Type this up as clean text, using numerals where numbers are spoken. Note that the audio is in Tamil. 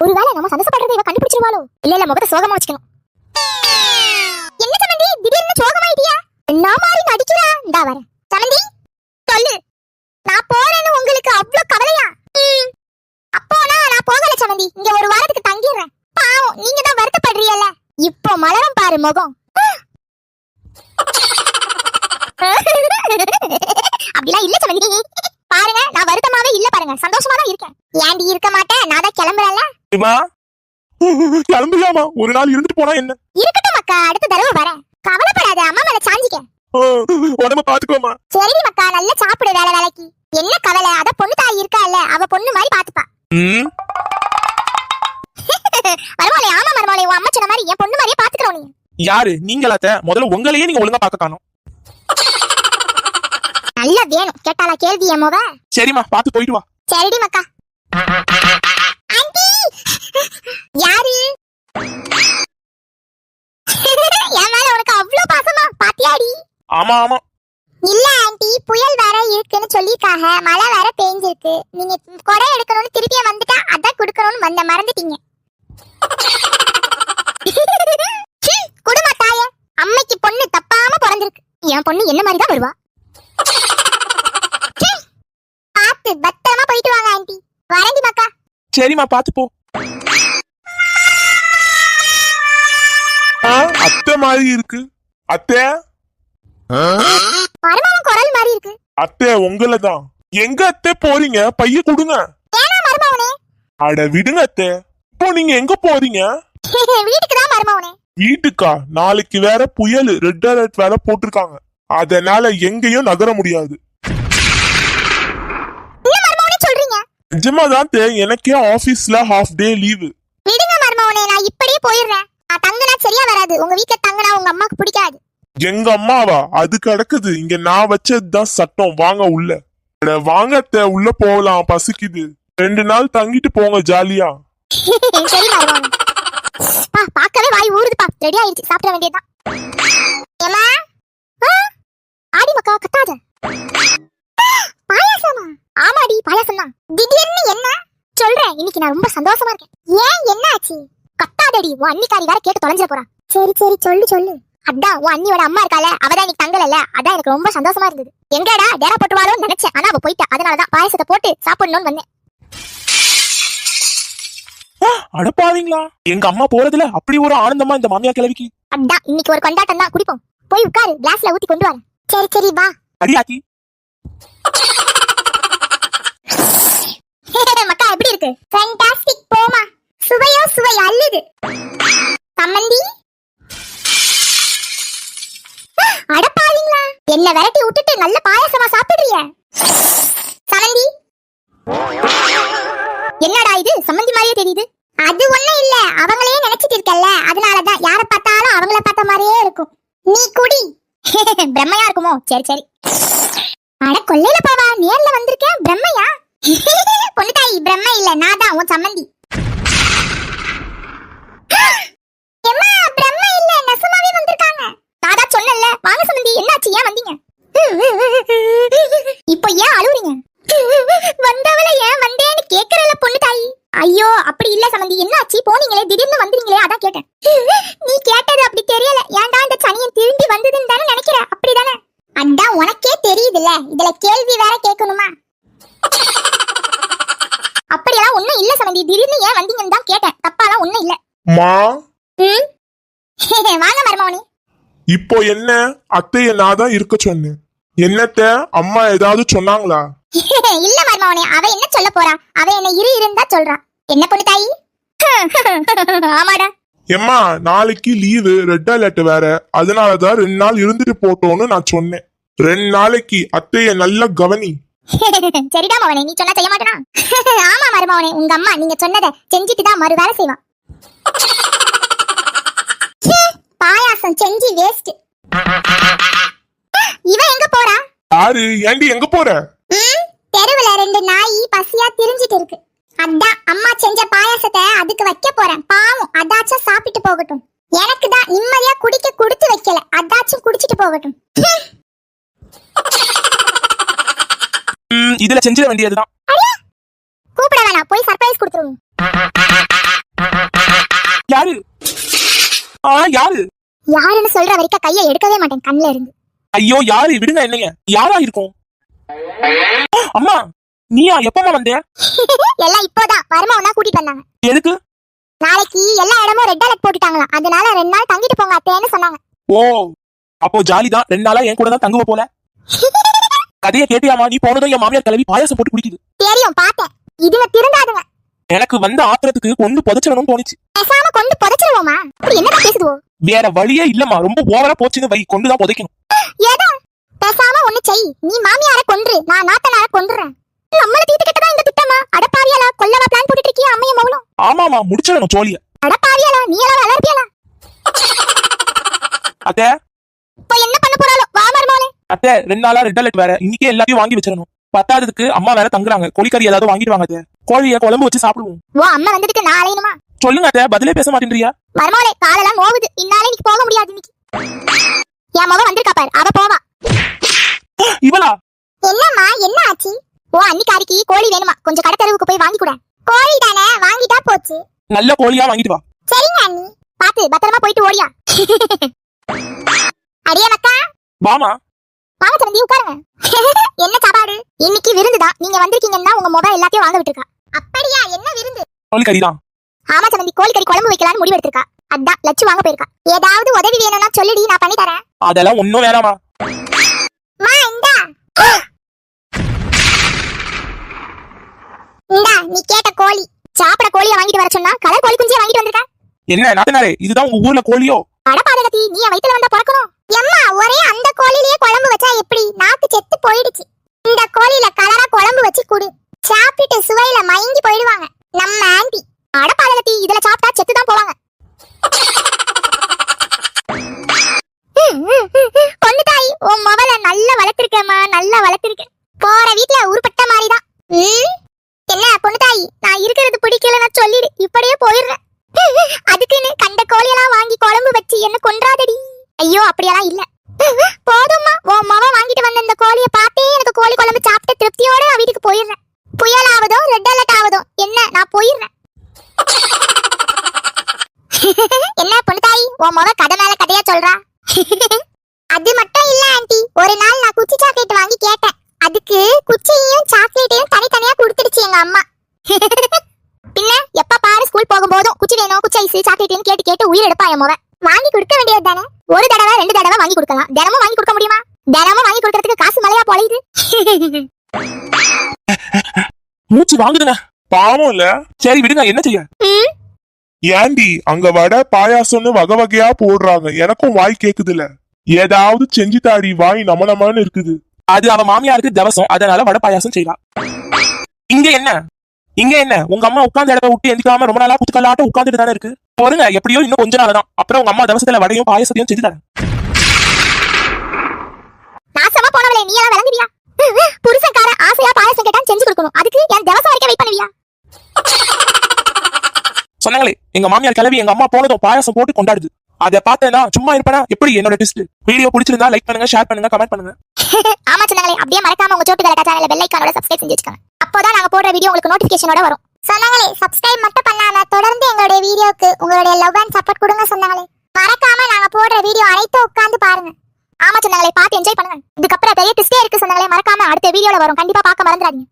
ஒருவேளை நம்ம சந்தோஷப்படுறதை இவ கண்டுபிடிச்சிருவாளோ? இல்ல முகத்தை சோகமா வச்சுக்கணும். என்ன சமந்தி திடீர்னு சோகமாயிட்டியா? என்ன மாதிரி நடிக்கிறா? இந்தா வரேன். சமந்தி சொல்லு, நான் போறேன்னு உங்களுக்கு அவ்வளவு கவலையா? அப்போனா நான் போகல சமந்தி, இங்க ஒரு வாரத்துக்கு தங்கிடுறேன். பாவம் நீங்க தான் வருத்தப்படுறீல்ல. இப்போ மலரும் பாரு முகம். அப்படிலாம் இல்ல சமந்தி, பாருங்க நான் வருத்தமாவே இல்ல பாருங்க, சந்தோஷமா தான் இருக்கேன். ஏன்டி இருக்க மாட்டேன், நான் தான் கிளம்புறேன்ல. கிளம்புலாமா? ஒரு நாள் இருந்துட்டு போனா என்ன? இருக்கட்டும் மக்கா, அடுத்த தடவை வரேன். கவலைப்படாத, அம்மா மேல சாஞ்சிக்க. உடம்ப பாத்துக்கோமா. சரி மக்கா, நல்லா சாப்பிடு வேலை வேலைக்கு. என்ன கவலை, அத பொண்ணு தாய் இருக்கால, அவ பொண்ணு மாதிரி பாத்துப்பா. மருமகளே, ஆமா மருமகளே, உன் அம்மா சொன்ன மாதிரி என் பொண்ணு மாதிரியே பாத்துக்கிறோம். நீ யாரு? நீங்களாத்த முதல்ல உங்களையே நீங்க ஒழுங்கா பாக்க காணோம். நல்லா வேணும் கேட்டாலா கேள்வி எமோவ. சரிமா, பாத்து போயிட்டு வா. சரிடி மக்கா. ஆண்டி யாரு? என் மேல உனக்கு அவ்வளவு பாசமா? பாத்தியாடி? ஆமா ஆமா. இல்ல ஆண்டி, புயல் வேற இருக்குன்னு சொல்லிருக்காங்க, மழை வேற பெஞ்சிருக்கு. நீங்க கொடை எடுக்கணும்னு திருப்பியே வந்துட்டா அதான் குடுக்கணும்னு வந்த மறந்துட்டீங்க. குடும்ப தாய, அம்மைக்கு பொண்ணு தப்பாம பிறந்திருக்கு. என் பொண்ணு என்ன மாதிரிதான் வருவா. பாத்து பத்திரமா போயிட்டு வாங்க ஆண்டி. வரேன்டி மக்கா. சரிமா, பாத்து போ. அத்தை மாதிரி இருக்கு. அத்தை மருமகன் குரல் மாதிரி இருக்கு. அத்தை உங்களை தான். எங்க அத்தை போறீங்க? பைய கொடுங்க. ஏனா மருமகனே? அட விடுங்க அத்தை. இப்போ நீங்க எங்க போறீங்க? வீட்டுக்கு தான் மருமகனே. வீட்டுக்கா? நாளைக்கு வேற புயல், ரெட் அலர்ட் வேற போட்டிருக்காங்க. அதனால எங்கேயும் நகர முடியாது. என்ன மருமகனே சொல்றீங்க? நிஜமாதான் தே, எனக்கே ஆபீஸ்ல ஹாஃப் டே லீவு. விடுங்க மருமகனே, நான் இப்படியே போயிடுறேன். தங்கனா சரியா வராது. உங்க வீட்ல தங்கனா உங்க அம்மாக்கு பிடிக்காது. எங்க அம்மாவா? அது கிடக்குது இங்க, நான் வச்சதுதான் சட்டம். வாங்க உள்ள. வாங்க அத்தை, உள்ள போகலாம், பசிக்குது. 2 நாள் தங்கிட்டு போங்க ஜாலியா. சரி மருமகனே. பாக்கவே வாய் ஊறுதுப்பா. ரெடி ஆயிடுச்சு, சாப்பிட வேண்டியதுதான். ஏமா ஆடி மக்கா, கத்தாத. பாயாசமா? ஆமாடி, பாயாசம் தான். திடீர்னு என்ன சொல்றேன்? இன்னைக்கு நான் ரொம்ப சந்தோஷமா இருக்கேன். ஏன், என்ன ஆச்சு? கத்தாதடி, உன் அண்ணிக்காரி வேற கேட்டு தொலைஞ்சிட போறா. சரி சரி சொல்லு சொல்லு. அதான் உன் அண்ணியோட அம்மா இருக்கால, அவதான் இன்னைக்கு தங்கல. அதான் எனக்கு ரொம்ப சந்தோஷமா இருந்தது. எங்கடா டேரா போட்டுவாளோன்னு நினைச்சேன், ஆனா அவ போயிட்டா. அதனாலதான் பாயசத்தை போட்டு சாப்பிடணும்னு வந்தேன். அடப்பாவீங்களா? எங்க அம்மா போறதுல அப்படி ஒரு ஆனந்தமா இந்த மாமியா கிழவிக்கு. அதான் இன்னைக்கு ஒரு கொண்டாட்டம் தான். குடிப்போம். போய் உட்காரு, கிளாஸ்ல ஊத்தி கொண்டு வரேன். சரி சரி வா. அடியாக்கி. மக்கா எப்படி இருக்கு? ஃபேண்டாஸ்டிக். போமா, சுவையோ சுவை அள்ளுது. சம்மந்தி அடப்பாவீங்களா, என்ன விரட்டி விட்டுட்டு நல்ல பாயாசமா சாப்பிடுறீங்க. சம்மந்தி என்னடா இது, சம்மந்தி மாதிரியே தெரியுது. அது ஒண்ணும் இல்ல, அவங்களே நினைச்சிட்டு இருக்கல்ல, அதனாலதான் யார பார்த்தாலும் அவங்கள பார்த்த மாதிரியே இருக்கும். நீ குடி. பிரம்மையா இருக்குமோ? சரி சரி. அட கொல்லையில போவா, நேர்ல வந்திருக்கேன். பிரம்மையா? பொண்ணு தாயி, பிரம்மை இல்ல, நான் தான் உன் சம்மந்தி. எம்மா, பிரம்மை இல்ல, நெசமாவே வந்திருக்காங்க. நான் தான் சொன்னேன்ல. வாங்க சம்மந்தி, என்னாச்சு, ஏன் வந்தீங்க? இப்போ ஏன் அழுவுறீங்க? வந்தவள ஏன் வந்தேன்னு கேக்குறல பொண்ணு தாயி. ஐயோ அப்படி இல்ல சம்மந்தி, என்னாச்சு? போனீங்களே, திடீர்னு வந்துறீங்களே, அதான் கேட்டேன். நீ கேட்டது அப்படி தெரியல. ஏன்டா இந்த சனியன் திரும்பி வந்ததுன்னு தானே நினைக்கிற? அப்படிதானே? அதான் உனக்கே தெரியுதுல்ல, இதுல கேள்வி வேற கேட்கணுமா? அப்படியெல்லாம் ஒண்ணும் இல்ல சம்மந்தி, திடீர்னு ஏன் வந்தீங்கன்னு தான் கேட்டேன். தப்பாலாம் ஒண்ணும் இல்ல. வாங்க மருமகனே. இப்போ என்ன? அத்தைய நான் தான் இருக்க சொன்னேன். என்னத்த, அம்மா ஏதாவது சொன்னாங்களா? இல்ல மருமகனே, அவ என்ன சொல்ல போறா? அவ என்ன இருந்தா சொல்றா. என்ன பொண்ணு தாயி? ஆமாடா. எம்மா, நாளைக்கு லீவு, ரெட் அலர்ட் வேற. அதனாலதான் 2 நாள் இருந்துட்டு போட்டோன்னு நான் சொன்னேன். 2 நாளைக்கு அத்தைய நல்லா கவனி. சரிடா மவனே, நீ சொன்னா செய்ய மாட்டேனா? ஆமா மருமகனே, உங்க அம்மா நீங்க சொன்னதை செஞ்சுட்டு தான் மறு வேலை செய்வான். பாயாசம் செஞ்சு வேஸ்ட். இவ எங்க போறா? யாரு? ஏண்டி எங்க போற? தெருவுல 2 நாய் பசியா திரிஞ்சிட்டு இருக்கு. அதான் அம்மா செஞ்ச பாயாசத்தை அதுக்கு வைக்க போறேன். பாவம், அதாச்சும் சாப்பிட்டு போகட்டும். எனக்கு தான் நிம்மதியா குடிக்க கொடுத்து வைக்கல, அதாச்சும் குடிச்சிட்டு போகட்டும். இதுல செஞ்சிட வேண்டியதுதான். கூப்பிட வேணாம், போய் சர்ப்ரைஸ் கொடுத்துருவோம். யாரு? யாருன்னு சொல்ற வரைக்கும் கையை எடுக்கவே மாட்டேன் கண்ணுல இருந்து. ஐயோ யாரு? விடுங்க என்னைய. யாரா இருக்கும்? அம்மா நீயா? எப்பமா வந்த? எல்லாம் இப்போதான் வருமா கூட்டிட்டு வந்தாங்க. எதுக்கு? நாளைக்கு எல்லா இடமும் ரெட் அலர்ட் போட்டுட்டாங்களாம், அதனால 2 நாள் தங்கிட்டு போங்க அத்தைன்னு சொன்னாங்க. ஓ அப்போ ஜாலி தான். 2 நாளா என் கூட தான் தங்குவ போல. கதையை கேட்டியாமா? நீ போனதும் என் மாமியார் கிளவி பாயாசம் போட்டு குடிக்குது. தெரியும், பார்த்தேன். இதுல திருந்தாதுங்க. எனக்கு வந்த ஆத்திரத்துக்கு கொண்டு புதைச்சிடணும்னு தோணுச்சு. பேசாம கொண்டு புதைச்சிருவோமா? அப்படி என்ன பேசுதுவோ? வேற வழியே இல்லம்மா. ரொம்ப ஓவரா போச்சுன்னு வை, கொண்டுதான் புதைக்கணும். ஏதா பேசாம ஒண்ணு செய். நீ மாமியார கொன்று, நான் நாத்தனார கொன்றுறேன். நம்மள தீத்து கிட்டதான் இந்த திட்டமா? அடப்பாவியாலா, கொல்லவா பிளான் போட்டுட்டு இருக்கியா அம்மையும் மவளும்? ஆமாமா முடிச்சிடணும் சோழிய. அடப்பாவியாலா, நீ எல்லாம் வளர்ப்பியாலா? அத்தை இப்போ என்ன பண்ண போறாளோ? வா மருமகளே. அத்தை 2 நாளா ரெட் அலர்ட் வேற. இன்னைக்கே எல்லாத்தையும் வாங்கி வச்சிடணும். பத்தாததுக்கு அம்மா வேற தங்குறாங்க. கோழிக்கறி ஏதாவது வாங்கிட்டு வாங்க அத்தை. கோழிய குழம்பு வச்சு சாப்பிடுவோம். ஓ அம்மா வந்துட்டு நான் அலையணுமா? சொல்லுங்க அத்தை, பதிலே பேச மாட்டேன்றியா? மருமகளே காலெல்லாம் நோவுது, இன்னாலே இன்னைக்கு போக முடியாது. இன்னைக்கு என் மவ வந்திருக்கா பாரு, அவ போவா. இவளா? என்னம்மா என்ன ஆச்சு? ஓ அன்னிக்காரிக்கு கோழி வேணுமா? கொஞ்சம் கடை தெருவுக்கு போய் வாங்கி கூட. கோழி தானே, வாங்கிட்டா போச்சு. நல்ல கோழியா வாங்கிட்டு வா. சரிங்க அண்ணி, பாத்து பத்திரமா போயிட்டு ஓடியா. அடியே மக்கா. வாமா. வாங்க சந்தி, உட்காருங்க. என்ன சாப்பாடு? இன்னைக்கு விருந்துதான். நீங்க வந்திருக்கீங்கன்னா உங்க மொபைல் எல்லாத்தையும் வாங்க விட்டுருக்கா. அப்படியா? என்ன விருந்து? கோழிக்கறி தான். ஆமா சந்தி, கோழிக்கறி குழம்பு வைக்கலாம்னு முடிவு எடுத்திருக்கா. அதான் லட்சு வாங்க போயிருக்கா. ஏதாவது உதவி வேணும்னா சொல்லுடி, நான் பண்ணி தரேன். அதெல்லாம் ஒண்ணும் வேணாமா. மா இந்தா இந்தா நீ கேட்ட கோழி. சாப்பிட கோழியை வாங்கிட்டு வர சொன்னா கலர் கோழி குஞ்சியை வாங்கிட்டு வந்திருக்க. என்ன நாத்தனாரே, இதுதான் உங்க ஊர்ல கோழியோ? அடப்பாதகத்தி, நீ என் வயித்துல வந்தா பிறக்கணும். எம்மா ஒரே அந்த கோழிலேயே குழம்பு வச்சா எப்படி? நாக்கு செத்து போயிடுச்சு. இந்த கோழியில கலரா குழம்பு வச்சு குடு. சாப்பிட்டு சுவையில மயங்கி போயிடுவாங்க நம்ம ஆண்டி. அடப்பாதகத்தி, இதுல சாப்பிட்டா செத்து தான் போவாங்க. பொண்ணு தாய், உன் மவள நல்லா வளர்த்திருக்கேம்மா, நல்லா வளர்த்திருக்கேன். போற வீட்டுல உருப்பட்ட மாதிரிதான். என்ன பொண்ணு தாய், நான் இருக்கிறது பிடிக்கலன்னா சொல்லிடு, இப்படியே போயிடுறேன். அதுக்குன்னு கண்ட கோழியெல்லாம் வாங்கி குழம்பு வச்சு என்ன கொன்றாதடி. ஐயோ அப்படியெல்லாம் இல்ல. போதும்மா, உன் மவ வாங்கிட்டு வந்த இந்த கோழியை பார்த்தே எனக்கு கோழி குழம்பு சாப்பிட்டு திருப்தியோட வீட்டுக்கு போயிடுறேன். புயல் ஆவதும் ரெட் அலர்ட் ஆவதும் என்ன, நான் போயிடுறேன். என்ன பொண்ணு தாய், உன் மவ கதை மேல கதையா சொல்றா? அது மட்டும் இல்ல ஆண்டி, ஒரு நாள் நான் குச்சி சாக்லேட் வாங்கி கேட்டேன். அதுக்கு குச்சியையும் சாக்லேட்டையும் தனித்தனியா கொடுத்துடுச்சு எங்க அம்மா. பின்ன எப்ப பாரு ஸ்கூல் போகும்போதும் குச்சி வேணும், குச்சி ஐஸ், சாக்லேட்னு கேட்டு கேட்டு உயிர் எடுப்பா என் மவன். வாங்கி கொடுக்க வேண்டியது தானே? ஒரு தடவை 2 தடவை வாங்கி கொடுக்கலாம், தினமும் வாங்கி கொடுக்க முடியுமா? தினமும் வாங்கி கொடுக்கறதுக்கு காசு மலையா பொழையுது. மூச்சு வாங்குதுங்க. பாவம் இல்ல? சரி விடுங்க, என்ன செய்ய? ஏண்டி அங்க வடை பாயாசம்னு வகை வகையா போடுறாங்க, எனக்கும் வாய் கேக்குதுல. ஏதாவது செஞ்சு தாடி, வாய் நமனமான்னு இருக்குது. அது அவ மாமியாருக்கு தவசம், அதனால வடை பாயாசம் செய்யறா. இங்க என்ன? இங்க என்ன? உங்க அம்மா உட்கார்ந்த இடத்த விட்டு எந்திக்காம ரொம்ப நாளா குத்துக்கல்லாட்டம் உட்கார்ந்துட்டு தானே இருக்கு. போருங்க, எப்படியோ இன்னும் கொஞ்ச நாள் தான். அப்புறம் உங்க அம்மா தவசத்துல வடையும் பாயாசத்தையும் செஞ்சு தரேன். நாசமா போனவளே, நீ எல்லாம் விளங்குவியா? புருஷன்கார ஆசையா பாயாசம் கேட்டா செஞ்சு கொடுக்கணும், அதுக்கு என் தவசம் வரைக்கும் வெயிட் பண்ணுவியா? சொன்னாங்களே எங்க மாமியார் கிளவி எங்க அம்மா போனதும் பாயாசம் போட்டு கொண்டாடுது. அதை பார்த்தேன்னா சும்மா இருப்பேனா? எப்படி என்னோட ட்விஸ்ட்? வீடியோ பிடிச்சிருந்தா லைக் பண்ணுங்க, ஷேர் பண்ணுங்க, கமெண்ட் பண்ணுங்க. ஆமா சொன்னாங்களே, அப்படியே மறக்காம உங்க சோட்டு கலக்கா சேனலை பெல் ஐகானோட சப்ஸ்கிரைப் செஞ்சு வச்சுக்கோங்க. அப்போதான் நாங்க போடுற வீடியோ உங்களுக்கு நோட்டிபிகேஷனோட வரும். சொன்னாங்களே சப்ஸ்கிரைப் மட்டும் பண்ணாம தொடர்ந்து எங்களுடைய வீடியோக்கு உங்களுடைய லவ் அண்ட் சப்போர்ட் கொடுங்க. சொன்னாங்களே மறக்காம நாங்க போடுற வீடியோ அனைத்தும் உட்கார்ந்து பாருங்க. ஆமா சொன்னாங்களே, பார்த்து என்ஜாய் பண்ணுங்க. இதுக்கப்புறம் பெரிய ட்விஸ்டே இருக்கு சொன்னாங்களே, மறக்காம அடுத்த வீடியோல வரும், கண்டிப்பா பார்க்க மறந்துடாதீங்க.